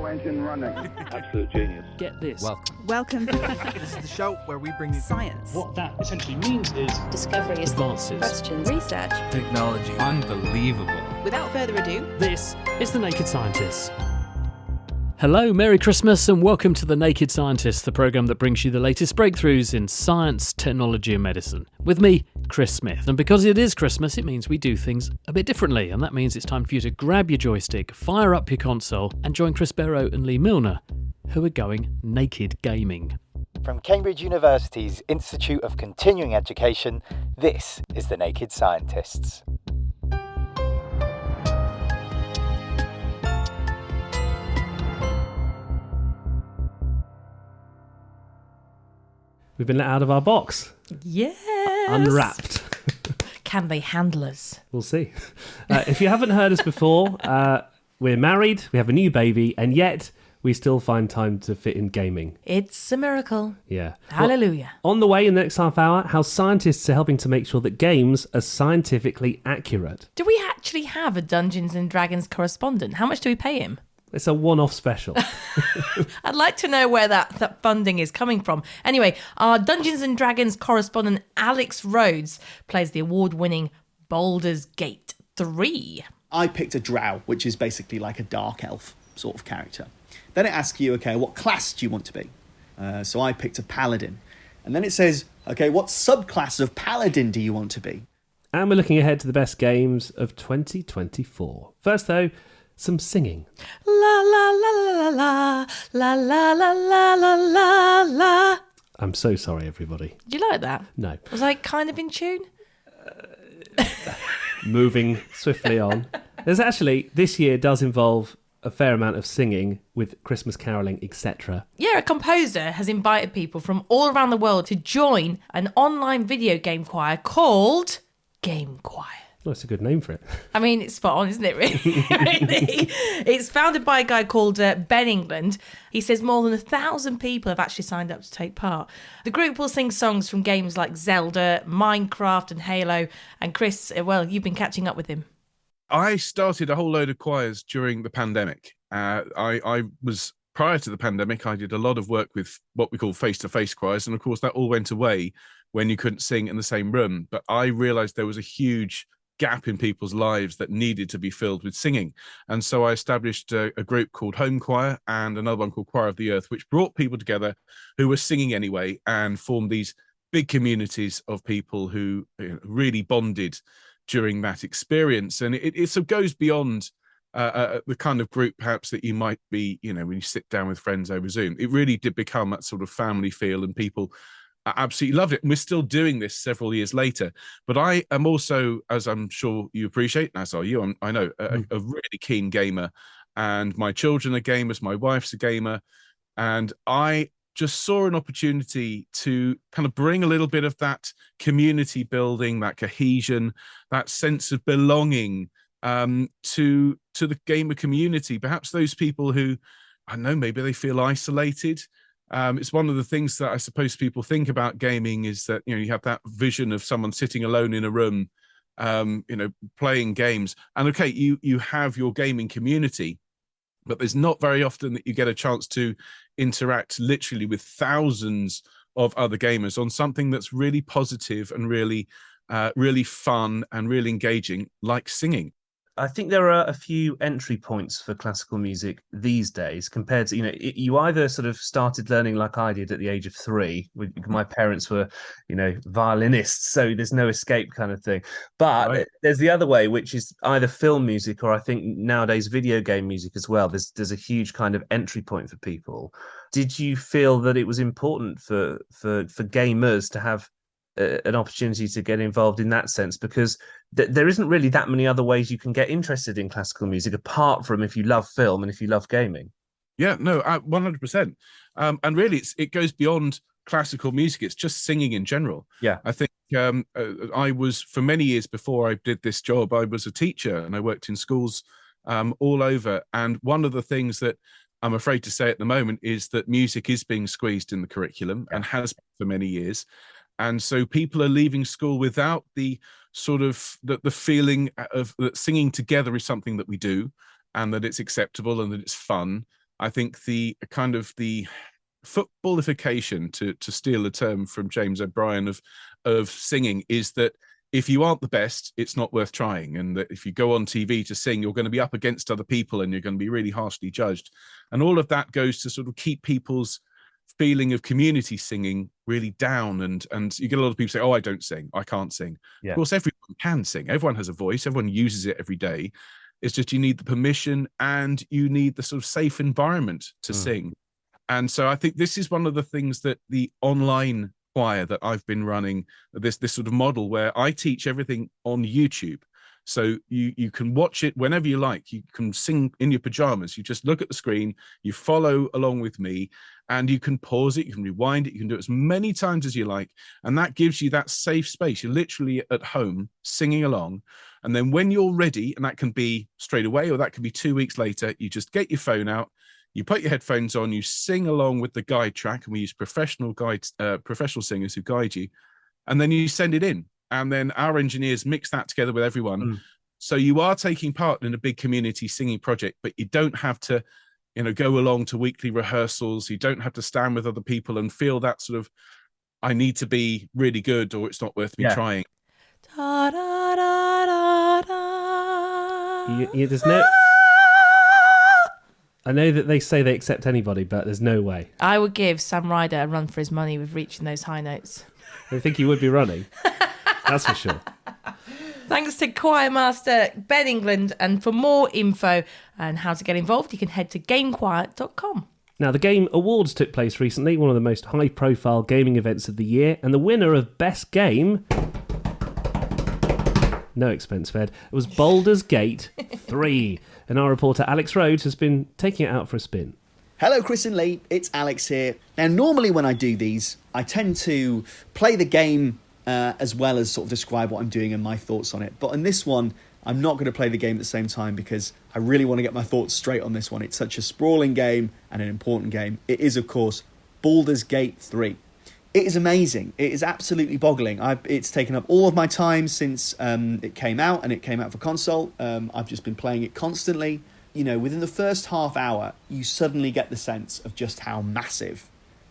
turbo engine running. Absolute genius. Get this. Welcome. This is the show where we bring you Science. What that essentially means is discoveries, Advances. questions, Research. technology. Unbelievable. Without further ado, This is The Naked Scientists. Hello, Merry Christmas, and welcome to The Naked Scientists, the programme that brings you the latest breakthroughs in science, technology and medicine. With me, Chris Smith. And because it is Christmas, it means we do things a bit differently, and that means it's time for you to grab your joystick, fire up your console, and join Chris Barrow and Lee Milner, who are going naked gaming. From Cambridge University's Institute of Continuing Education, this is The Naked Scientists. We've been let out of our box. Yes. Unwrapped. Can they handle us? We'll see. If you haven't heard us before, we're married, we have a new baby, and yet we still find time to fit in gaming. It's a miracle. Yeah. Hallelujah. Well, on the way in the next half hour, how scientists are helping to make sure that games are scientifically accurate. Do we actually have a Dungeons and Dragons correspondent? How much do we pay him? It's a one-off special. I'd like to know where that funding is coming from. Anyway, our Dungeons and Dragons correspondent Alex Rhodes plays the award-winning Baldur's Gate 3. I picked a drow, which is basically like a dark elf sort of character. Then it asks you, okay, what class do you want to be? So I picked a paladin. And then it says, okay, what subclass of paladin do you want to be? And we're looking ahead to the best games of 2024. First, though, some singing. La la la la la la la la la la la la. I'm so sorry, everybody. Did you like that? No. Was I kind of in tune? Moving swiftly on. There's actually, this year does involve a fair amount of singing with Christmas caroling, etc. Yeah, a composer has invited people from all around the world to join an online video game choir called Game Choir. Well, that's a good name for it. I mean, it's spot on, isn't it, really? Really? It's founded by a guy called Ben England. He says more than 1,000 people have actually signed up to take part. The group will sing songs from games like Zelda, Minecraft and Halo. And Chris, well, you've been catching up with him. I started a whole load of choirs during the pandemic. I was, prior to the pandemic, I did a lot of work with what we call face-to-face choirs. And of course, that all went away when you couldn't sing in the same room. But I realized there was a huge gap in people's lives that needed to be filled with singing. And so I established a group called Home Choir and another one called Choir of the Earth, which brought people together who were singing anyway and formed these big communities of people who really bonded during that experience. And it sort of goes beyond the kind of group perhaps that you might be, when you sit down with friends over Zoom. It really did become that sort of family feel, and people absolutely loved it. And we're still doing this several years later. But I am also, as I'm sure you appreciate, as are you, I know, a really keen gamer. And my children are gamers, my wife's a gamer. And I just saw an opportunity to kind of bring a little bit of that community building, that cohesion, that sense of belonging to the gamer community. Perhaps those people who, I don't know, maybe they feel isolated. It's one of the things that I suppose people think about gaming is that, you have that vision of someone sitting alone in a room, playing games. And okay, you have your gaming community, but there's not very often that you get a chance to interact literally with thousands of other gamers on something that's really positive and really, really fun and really engaging, like singing. I think there are a few entry points for classical music these days compared to, you either sort of started learning like I did at the age of 3. My parents were, violinists, so there's no escape kind of thing. But right. There's the other way, which is either film music or I think nowadays video game music as well. There's a huge kind of entry point for people. Did you feel that it was important for gamers to have an opportunity to get involved in that sense, because there isn't really that many other ways you can get interested in classical music apart from if you love film and if you love gaming? Yeah, no, 100%. And really, it goes beyond classical music. It's just singing in general. Yeah, I think I was, for many years before I did this job, I was a teacher and I worked in schools all over. And one of the things that I'm afraid to say at the moment is that music is being squeezed in the curriculum and has been for many years. And so people are leaving school without the sort of the feeling of that singing together is something that we do and that it's acceptable and that it's fun. I think the kind of the footballification, to steal a term from James O'Brien, of singing, is that if you aren't the best, it's not worth trying. And that if you go on TV to sing, you're going to be up against other people and you're going to be really harshly judged. And all of that goes to sort of keep people's feeling of community singing really down. And you get a lot of people say, oh, I don't sing, I can't sing. Yeah. Of course, everyone can sing. Everyone has a voice. Everyone uses it every day. It's just you need the permission and you need the sort of safe environment to sing. And so I think this is one of the things that the online choir that I've been running, this sort of model where I teach everything on YouTube. So you can watch it whenever you like. You can sing in your pajamas. You just look at the screen, you follow along with me, and you can pause it, you can rewind it, you can do it as many times as you like. And that gives you that safe space. You're literally at home singing along. And then when you're ready, and that can be straight away, or that can be 2 weeks later, you just get your phone out, you put your headphones on, you sing along with the guide track, and we use professional singers who guide you, and then you send it in. And then our engineers mix that together with everyone. So you are taking part in a big community singing project, but you don't have to, go along to weekly rehearsals. You don't have to stand with other people and feel that sort of, I need to be really good or it's not worth me trying. Da, da, da, da, da. There's no... I know that they say they accept anybody, but there's no way. I would give Sam Ryder a run for his money with reaching those high notes. I think he would be running. That's for sure. Thanks to choir master Ben England. And for more info and how to get involved, you can head to gamechoir.com. Now, the Game Awards took place recently, one of the most high-profile gaming events of the year, and the winner of Best Game... No expense fed. It was Baldur's Gate 3. And our reporter Alex Rhodes has been taking it out for a spin. Hello, Chris and Lee. It's Alex here. Now, normally when I do these, I tend to play the game as well as sort of describe what I'm doing and my thoughts on it. But on this one, I'm not going to play the game at the same time because I really want to get my thoughts straight on this one. It's such a sprawling game and an important game. It is, of course, Baldur's Gate 3. It is amazing. It is absolutely boggling. It's taken up all of my time since it came out, and it came out for console. I've just been playing it constantly. Within the first half hour, you suddenly get the sense of just how massive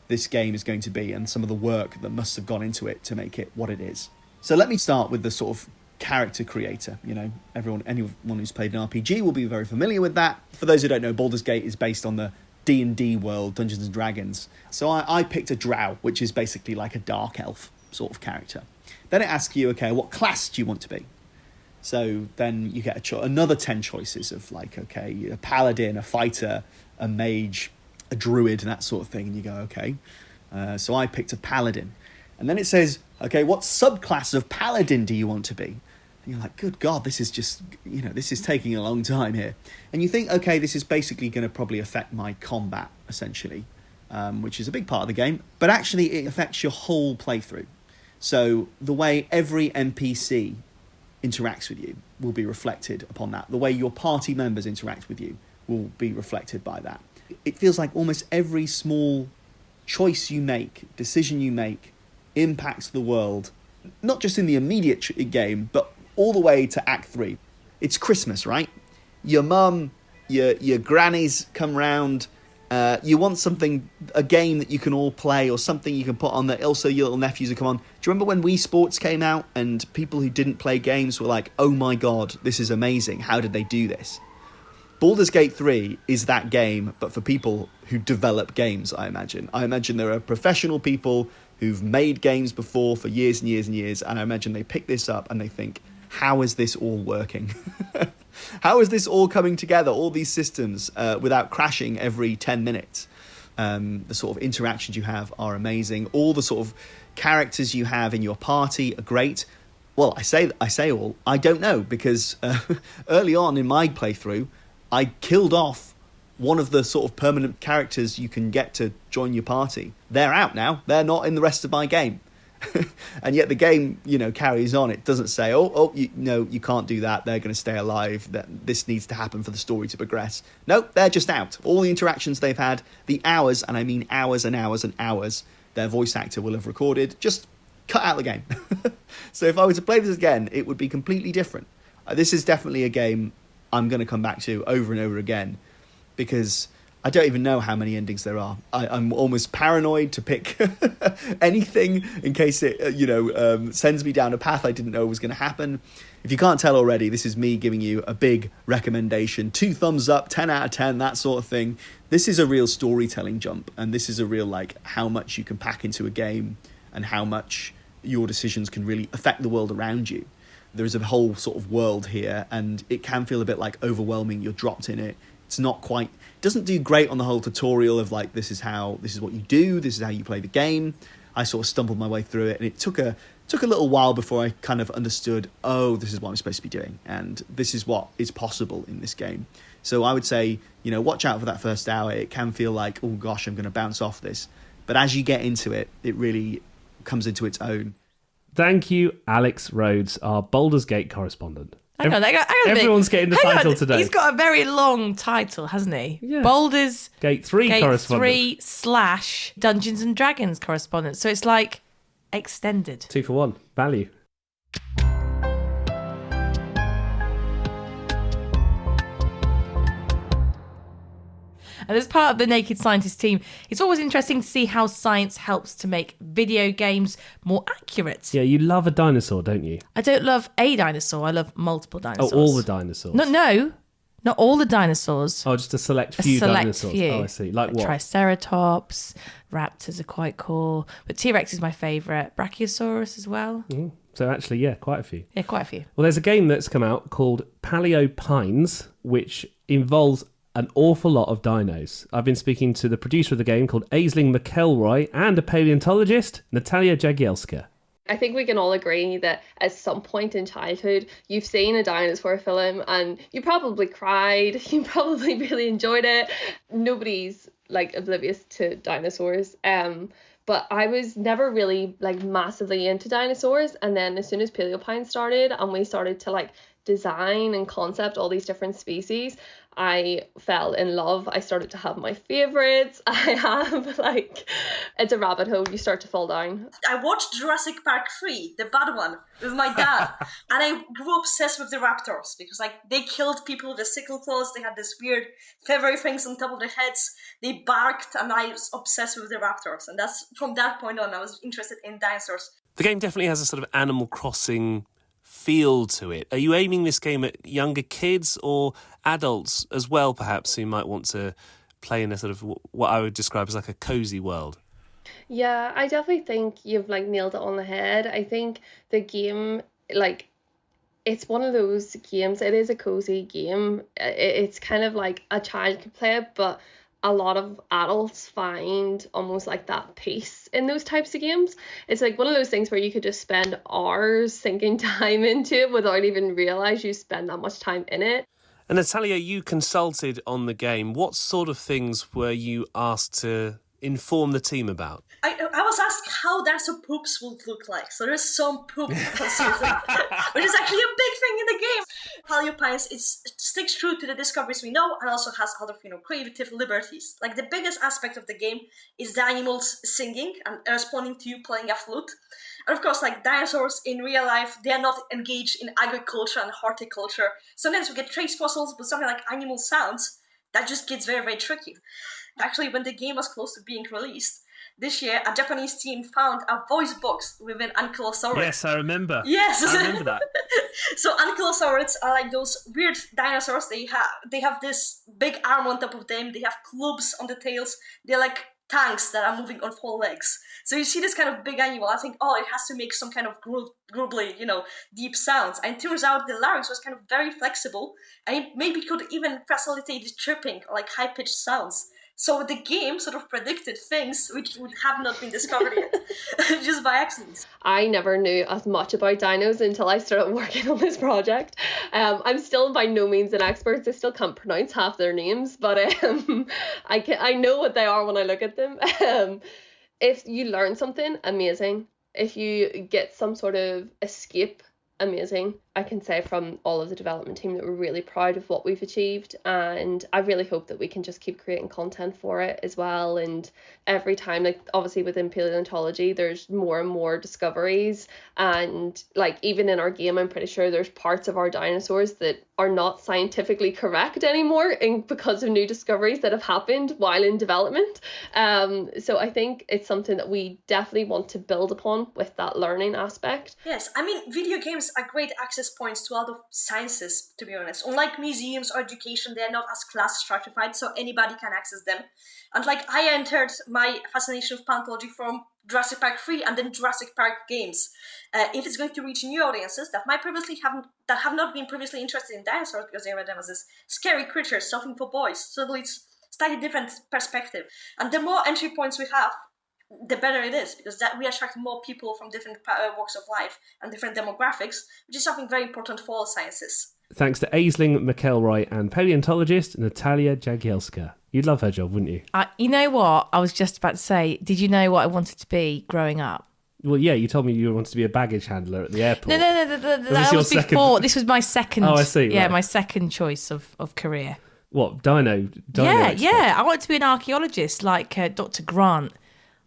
this game is going to be and some of the work that must have gone into it to make it what it is. So let me start with the sort of character creator. Anyone who's played an RPG will be very familiar with that. For those who don't know, Baldur's Gate is based on the D&D world, Dungeons and Dragons. So I picked a drow, which is basically like a dark elf sort of character. Then it asks you, okay, what class do you want to be? So then you get another 10 choices of like, okay, a paladin, a fighter, a mage, a druid, and that sort of thing. And you go, okay. So I picked a paladin. And then it says, okay, what subclass of paladin do you want to be? And you're like, good God, this is just, this is taking a long time here. And you think, okay, this is basically going to probably affect my combat, essentially, which is a big part of the game. But actually, it affects your whole playthrough. So the way every NPC interacts with you will be reflected upon that. The way your party members interact with you will be reflected by that. It feels like almost every small choice you make, decision you make, impacts the world, not just in the immediate game, but all the way to Act 3. It's Christmas, right? Your mum, your grannies come round. You want a game that you can all play, or something you can put on that also your little nephews will come on. Do you remember when Wii Sports came out and people who didn't play games were like, oh my God, this is amazing. How did they do this? Baldur's Gate 3 is that game, but for people who develop games, I imagine. I imagine there are professional people who've made games before for years and years and years, and I imagine they pick this up and they think, how is this all working? How is this all coming together, all these systems, without crashing every 10 minutes? The sort of interactions you have are amazing. All the sort of characters you have in your party are great. Well, I say all. I don't know, because early on in my playthrough, I killed off one of the sort of permanent characters you can get to join your party. They're out now. They're not in the rest of my game. And yet the game, carries on. It doesn't say, you can't do that. They're going to stay alive. That this needs to happen for the story to progress. No, they're just out. All the interactions they've had, the hours, and I mean hours and hours and hours, their voice actor will have recorded, just cut out the game. So if I were to play this again, it would be completely different. This is definitely a game I'm going to come back to over and over again, because I don't even know how many endings there are. I'm almost paranoid to pick anything in case it, sends me down a path I didn't know was going to happen. If you can't tell already, this is me giving you a big recommendation. 2 thumbs up, 10 out of 10, that sort of thing. This is a real storytelling jump, and this is a real, how much you can pack into a game and how much your decisions can really affect the world around you. There is a whole sort of world here, and it can feel a bit overwhelming. You're dropped in it. It's not quite, doesn't do great on the whole tutorial of this is what you do, this is how you play the game. I sort of stumbled my way through it, and it took a little while before I kind of understood, this is what I'm supposed to be doing, and this is what is possible in this game. So I would say, watch out for that first hour. It can feel like, oh gosh, I'm going to bounce off this. But as you get into it, it really comes into its own. Thank you, Alex Rhodes, our Baldur's Gate correspondent. Hang on a minute. Everyone's getting the title today. He's got a very long title, hasn't he? Yeah. Baldur's Gate 3 correspondent. 3 / Dungeons and Dragons correspondent. So it's extended. 2 for 1. Value. And as part of the Naked Scientist team, it's always interesting to see how science helps to make video games more accurate. Yeah, you love a dinosaur, don't you? I don't love a dinosaur. I love multiple dinosaurs. Oh, all the dinosaurs? No, not all the dinosaurs. Oh, just a select few dinosaurs. Few. Oh, I see. Like what? Triceratops, raptors are quite cool. But T-Rex is my favourite. Brachiosaurus as well. So actually, yeah, quite a few. Yeah, quite a few. Well, there's a game that's come out called Paleo Pines, which involves an awful lot of dinos. I've been speaking to the producer of the game called Aisling McElroy and a paleontologist, Natalia Jagielska. I think we can all agree that at some point in childhood, you've seen a dinosaur film and you probably cried, you probably really enjoyed it. Nobody's oblivious to dinosaurs. But I was never really massively into dinosaurs. And then as soon as Paleopine started and we started to design and concept all these different species, I fell in love. I started to have my favorites. I have it's a rabbit hole. You start to fall down. I watched Jurassic Park 3, the bad one, with my dad. And I grew obsessed with the raptors because they killed people with the sickle claws. They had this weird feathery things on top of their heads. They barked, and I was obsessed with the raptors. And that's from that point on, I was interested in dinosaurs. The game definitely has a sort of Animal Crossing feel to it. Are you aiming this game at younger kids or adults as well, perhaps, who might want to play in a sort of what I would describe as a cozy world? Yeah, I definitely think you've nailed it on the head. I think the game, it's one of those games, it is a cozy game. It's kind of a child could play it, but a lot of adults find almost that peace in those types of games. It's one of those things where you could just spend hours sinking time into it without even realize you spend that much time in it. And Natalia, you consulted on the game. What sort of things were you asked to inform the team about? I was asked how dinosaur poops would look like. So there's some poop, which is actually a big thing in the game. Paleopines, it sticks true to the discoveries we know and also has other, creative liberties. The biggest aspect of the game is the animals singing and responding to you playing a flute. And of course, dinosaurs in real life, they are not engaged in agriculture and horticulture. Sometimes we get trace fossils, but something like animal sounds, that just gets very, very tricky. Actually, when the game was close to being released, this year, a Japanese team found a voice box with an ankylosaurus. Yes, I remember. Yes, I remember that. So ankylosaurids are those weird dinosaurs. They have this big arm on top of them. They have clubs on the tails. They're like tanks that are moving on 4 legs. So you see this kind of big animal. I think, it has to make some kind of grumbly, deep sounds. And it turns out the larynx was kind of very flexible, and it maybe could even facilitate the chirping, high pitched sounds. So the game sort of predicted things which would have not been discovered yet, just by accident. I never knew as much about dinos until I started working on this project. I'm still by no means an expert. I still can't pronounce half their names, but I know what they are when I look at them. If you learn something, amazing. If you get some sort of escape, amazing. I can say from all of the development team that we're really proud of what we've achieved, and I really hope that we can just keep creating content for it as well. And every time, like obviously within paleontology, there's more and more discoveries, and like even in our game, I'm pretty sure there's parts of our dinosaurs that are not scientifically correct anymore, and because of new discoveries that have happened while in development. So I think it's something that we definitely want to build upon with that learning aspect. Yes, I mean, video games are great access points to a lot of sciences, to be honest. Unlike museums or education, they're not as class stratified, so anybody can access them. And like, I entered my fascination with paleontology from Jurassic Park 3 and then Jurassic Park games. If it's going to reach new audiences that have not been previously interested in dinosaurs because they read them as this scary creatures, something for boys, so it's slightly different perspective. And the more entry points we have, the better it is, because that we attract more people from different walks of life and different demographics, which is something very important for all sciences. Thanks to Aisling McElroy and paleontologist Natalia Jagielska. You'd love her job, wouldn't you? You know what? I was just about to say, did you know what I wanted to be growing up? Well, yeah, you told me you wanted to be a baggage handler at the airport. No, that was before. This was my second. Oh, I see. Yeah, right. My second choice of career. What, dino expert? Yeah. I wanted to be an archaeologist like Dr. Grant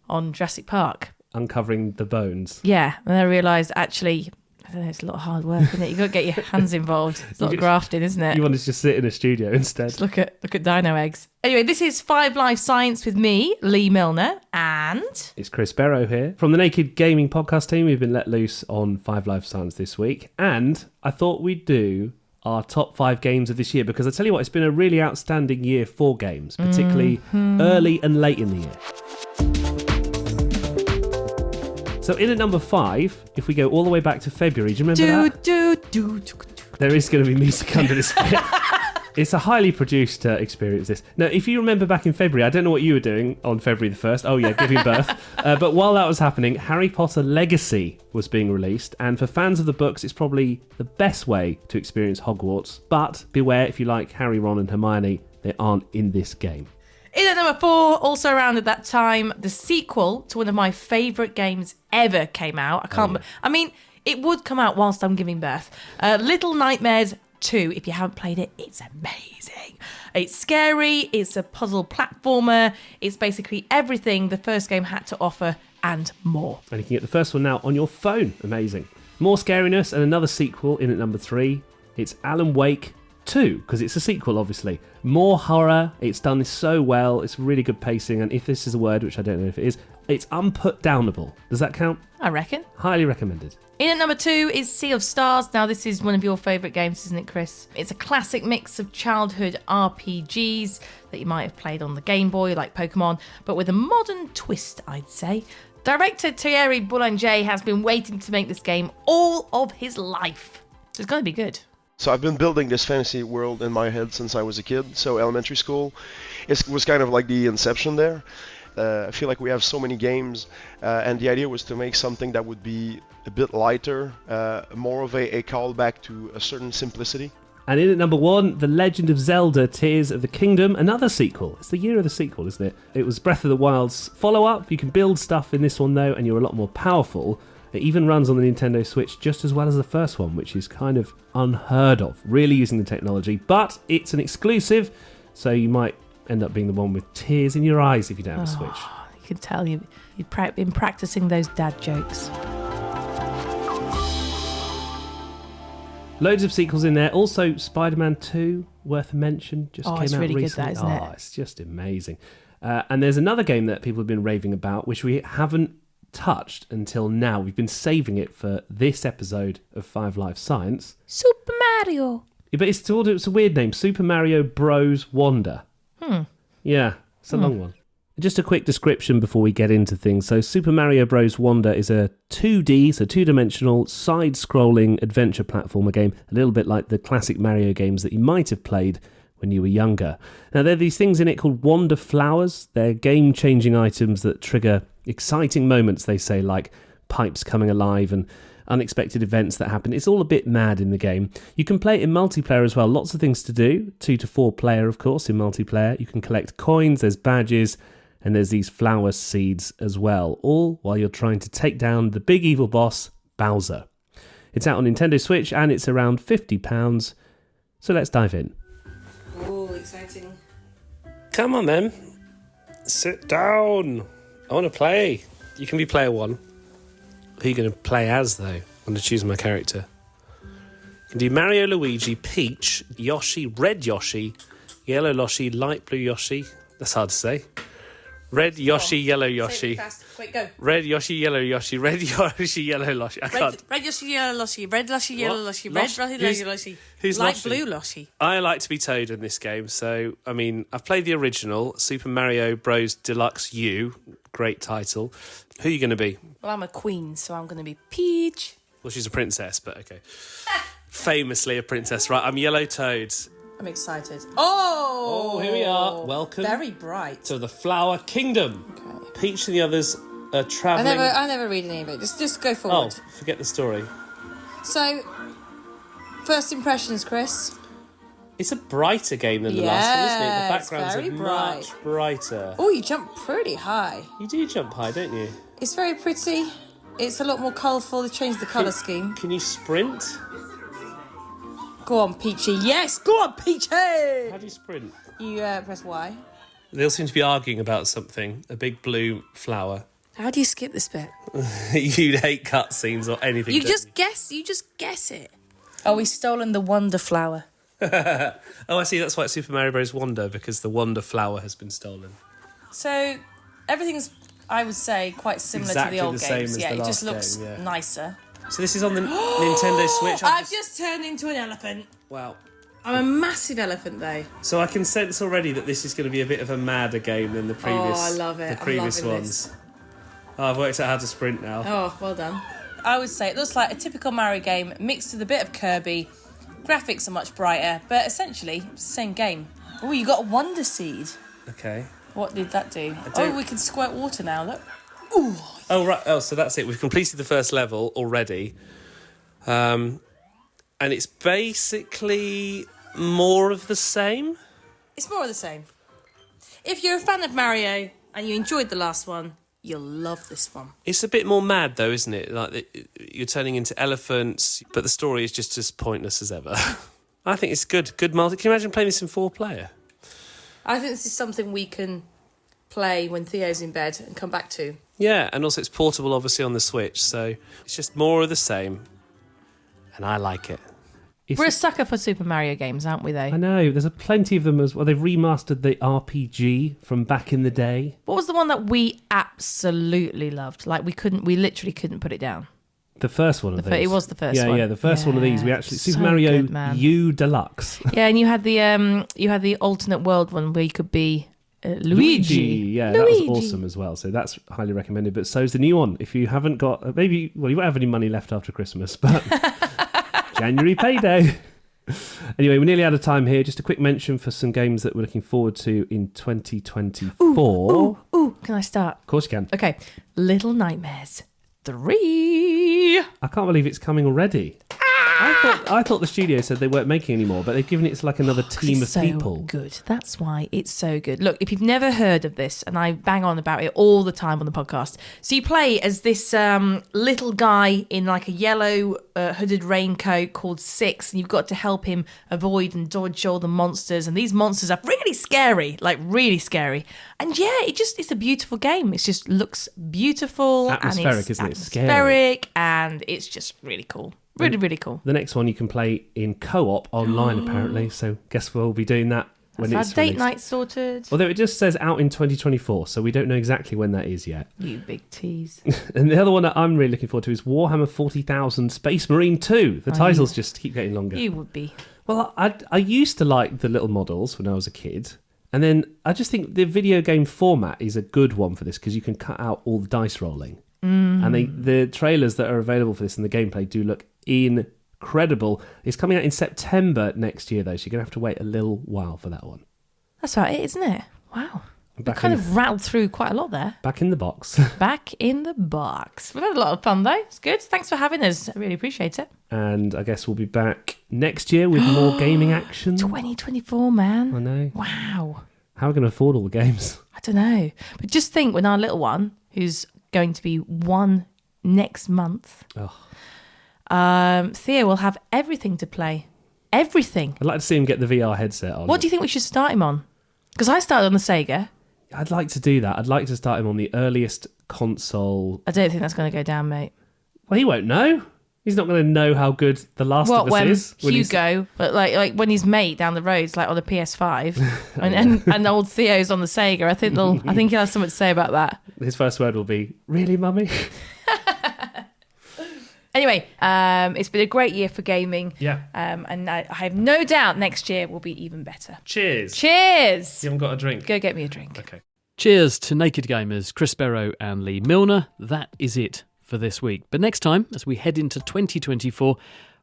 on Jurassic Park. Uncovering the bones. Yeah, and I realised actually, I don't know, it's a lot of hard work, isn't it? You've got to get your hands involved. It's a lot of grafting, isn't it? You wanted to just sit in a studio instead. Just look at dino eggs. Anyway, this is 5 Live Science with me, Lee Milner, and... It's Chris Barrow here. From the Naked Gaming podcast team, we've been let loose on 5 Live Science this week, and I thought we'd do our top 5 games of this year, because I tell you what, it's been a really outstanding year for games, particularly early and late in the year. So in at number 5, if we go all the way back to February, do you remember that? There is going to be music under this bit. It's a highly produced experience, this. Now, if you remember back in February, I don't know what you were doing on February the 1st. Oh, yeah, giving birth. But while that was happening, Harry Potter Legacy was being released. And for fans of the books, it's probably the best way to experience Hogwarts. But beware, if you like Harry, Ron and Hermione, they aren't in this game. In at number 4, also around at that time, the sequel to one of my favourite games ever came out. I mean, it would come out whilst I'm giving birth. Little Nightmares 2. If you haven't played it, it's amazing. It's scary, it's a puzzle platformer, it's basically everything the first game had to offer and more. And you can get the first one now on your phone. Amazing. More scariness and another sequel in at number 3. It's Alan Wake 2, because it's a sequel, obviously. More horror. It's done so well. It's really good pacing. And if this is a word, which I don't know if it is, it's unputdownable. Does that count? I reckon. Highly recommended. In at number 2 is Sea of Stars. Now, this is one of your favourite games, isn't it, Chris? It's a classic mix of childhood RPGs that you might have played on the Game Boy, like Pokemon, but with a modern twist, I'd say. Director Thierry Boulanger has been waiting to make this game all of his life. So it's going to be good. So I've been building this fantasy world in my head since I was a kid. So elementary school, it was kind of like the inception there. I feel like we have so many games, and the idea was to make something that would be a bit lighter, more of a callback to a certain simplicity. And in at number 1, The Legend of Zelda Tears of the Kingdom, another sequel. It's the year of the sequel, isn't it? It was Breath of the Wild's follow-up. You can build stuff in this one, though, and you're a lot more powerful. It even runs on the Nintendo Switch just as well as the first one, which is kind of unheard of, really using the technology. But it's an exclusive, so you might end up being the one with tears in your eyes if you don't have a Switch. You can tell you've been practicing those dad jokes. Loads of sequels in there. Also, Spider-Man 2, worth a mention, just came out really recently. Good, that, isn't it? It's just amazing. And there's another game that people have been raving about, which we haven't touched until now. We've been saving it for this episode of 5 Live Science. Super Mario. Yeah, but it's a weird name. Super Mario Bros. Wonder. Yeah, it's a long one. Just a quick description before we get into things. So Super Mario Bros. Wonder is a 2D, so two-dimensional, side-scrolling adventure platformer game, a little bit like the classic Mario games that you might have played when you were younger. Now, there are these things in it called Wonder Flowers. They're game-changing items that trigger exciting moments, they say, like pipes coming alive and unexpected events that happen. It's all a bit mad in the game. You can play it in multiplayer as well. Lots of things to do. 2 to 4 player, of course, in multiplayer. You can collect coins, there's badges, and there's these flower seeds as well, all while you're trying to take down the big evil boss, Bowser. It's out on Nintendo Switch and it's around £50. So let's dive in. Oh, exciting. Come on then. Sit down. I want to play. You can be player one. Who are you going to play as, though? I'm going to choose my character. You can do Mario, Luigi, Peach, Yoshi, Red Yoshi, Yellow Yoshi, Light Blue Yoshi. That's hard to say. Red Yoshi, Yellow Yoshi. Fast. Wait, go. Red Yoshi, Yellow Yoshi, Red Yoshi, Yellow Yoshi. I can't. Red Yoshi, Yellow Yoshi, Red Yoshi, Yellow Yoshi, Red Losh? Yoshi, Yellow Yoshi, Who's Light Loshi? Blue Yoshi. I like to be Toad in this game, so, I mean, I've played the original, Super Mario Bros. Deluxe U. Great title. Who are you going to be? Well, I'm a queen, so I'm going to be Peach. Well, she's a princess, but okay. Famously a princess, right? I'm Yellow Toad. I'm excited. Oh! Here we are. Welcome. Very bright. To the Flower Kingdom. Okay. Peach and the others are travelling. I never read any of it. Just go forward. Oh, forget the story. So, first impressions, Chris. It's a brighter game than the last one, isn't it? The backgrounds very are bright. much brighter. Oh, you jump pretty high. You do jump high, don't you? It's very pretty. It's a lot more colourful. They changed the colour scheme. Can you sprint? Go on, Peachy. Yes, go on, Peachy! How do you sprint? You press Y. They all seem to be arguing about something. A big blue flower. How do you skip this bit? You'd hate cutscenes or anything. You don't just guess it. Oh, we've stolen the Wonder Flower. Oh, I see. That's why it's Super Mario Bros. Wonder, because the Wonder Flower has been stolen. So, everything's, I would say, quite similar Exactly to the old the same games. as Yeah, the it just last looks game, yeah. nicer. So this is on the Nintendo Switch. I've just turned into an elephant. Wow. I'm a massive elephant, though. So I can sense already that this is going to be a bit of a madder game than the previous. Oh, I love it. The previous I'm loving ones. this. Oh, I've worked out how to sprint now. Oh, well done. I would say it looks like a typical Mario game mixed with a bit of Kirby. Graphics are much brighter, but essentially, it's the same game. Oh, you got a Wonder Seed. Okay. What did that do? don't- Oh, we can squirt water now, look. Oh, right. Oh, so that's it. We've completed the first level already. And it's basically more of the same. It's more of the same. If you're a fan of Mario and you enjoyed the last one, you'll love this one. It's a bit more mad, though, isn't it? Like you're turning into elephants, but the story is just as pointless as ever. I think it's good. Good multi. Can you imagine playing this in 4-player? I think this is something we can play when Theo's in bed and come back to. Yeah, and also it's portable, obviously, on the Switch, so it's just more of the same. And I like it. We're a sucker for Super Mario games, aren't we, though? I know, there's plenty of them as well. They've remastered the RPG from back in the day. What was the one that we absolutely loved? Like, we literally couldn't put it down. The first one of these. It was the first one. Yeah, the first one of these. We actually So Super Mario good, man. U Deluxe. Yeah, and you had the alternate world one where you could be Luigi. Yeah, Luigi. that was awesome as well. So that's highly recommended. But so's the new one. If you haven't got, maybe, well, you won't have any money left after Christmas, but January payday. Anyway, we're nearly out of time here. Just a quick mention for some games that we're looking forward to in 2024. Ooh, can I start? Of course you can. Okay, Little Nightmares 3. I can't believe it's coming already. I thought the studio said they weren't making any more, but they've given it to like another team of It's so people. good. That's why it's so good. Look, if you've never heard of this, and I bang on about it all the time on the podcast, so you play as this little guy in like a yellow hooded raincoat called Six, and you've got to help him avoid and dodge all the monsters, and these monsters are really scary, like really scary. And yeah, it's a beautiful game. It just looks beautiful. Atmospheric, and it's isn't it? Scary. atmospheric, and it's just really cool. Really, really cool. The next one you can play in co-op online, apparently. So guess we'll be doing that when That's it's our date released. night sorted. Although it just says out in 2024, so we don't know exactly when that is yet. You big tease. And the other one that I'm really looking forward to is Warhammer 40,000 Space Marine 2. The titles just keep getting longer. You would be. Well, I used to like the little models when I was a kid. And then I just think the video game format is a good one for this because you can cut out all the dice rolling. And the trailers that are available for this and the gameplay do look incredible. It's coming out in September next year, though, so you're going to have to wait a little while for that one. That's about it, isn't it? Wow. We Back kind in- of rattled through quite a lot there. Back in the box. Back in the box. We've had a lot of fun, though. It's good. Thanks for having us. I really appreciate it. And I guess we'll be back next year with more gaming action. 2024, man. I know. Wow. How are we going to afford all the games? I don't know. But just think when our little one, who's going to be 1 next month, Oh. Theo will have everything to play. Everything. I'd like to see him get the VR headset on. What do you think we should start him on? Because I started on the Sega. I'd like to do that. I'd like to start him on the earliest console. I don't think that's going to go down, mate. Well, he won't know. He's not going to know how good The Last of Us is. When Hugo, but like when his mate down the road's like on a PS5, and old Theo's on the Sega. I think he'll have something to say about that. His first word will be, "Really, mummy?" Anyway, it's been a great year for gaming. Yeah. And I have no doubt next year will be even better. Cheers. Cheers. You haven't got a drink? Go get me a drink. Okay. Cheers to Naked Gamers, Chris Barrow and Lee Milner. That is it for this week. But next time, as we head into 2024,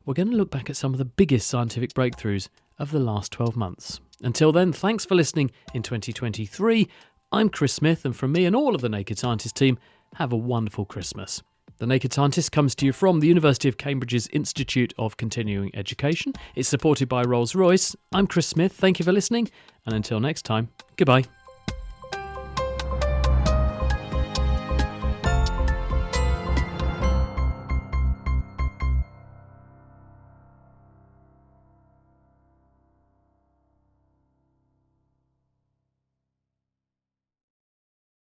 we're going to look back at some of the biggest scientific breakthroughs of the last 12 months. Until then, thanks for listening in 2023. I'm Chris Smith, and from me and all of the Naked Scientist team, have a wonderful Christmas. The Naked Scientist comes to you from the University of Cambridge's Institute of Continuing Education. It's supported by Rolls-Royce. I'm Chris Smith. Thank you for listening. And until next time, goodbye.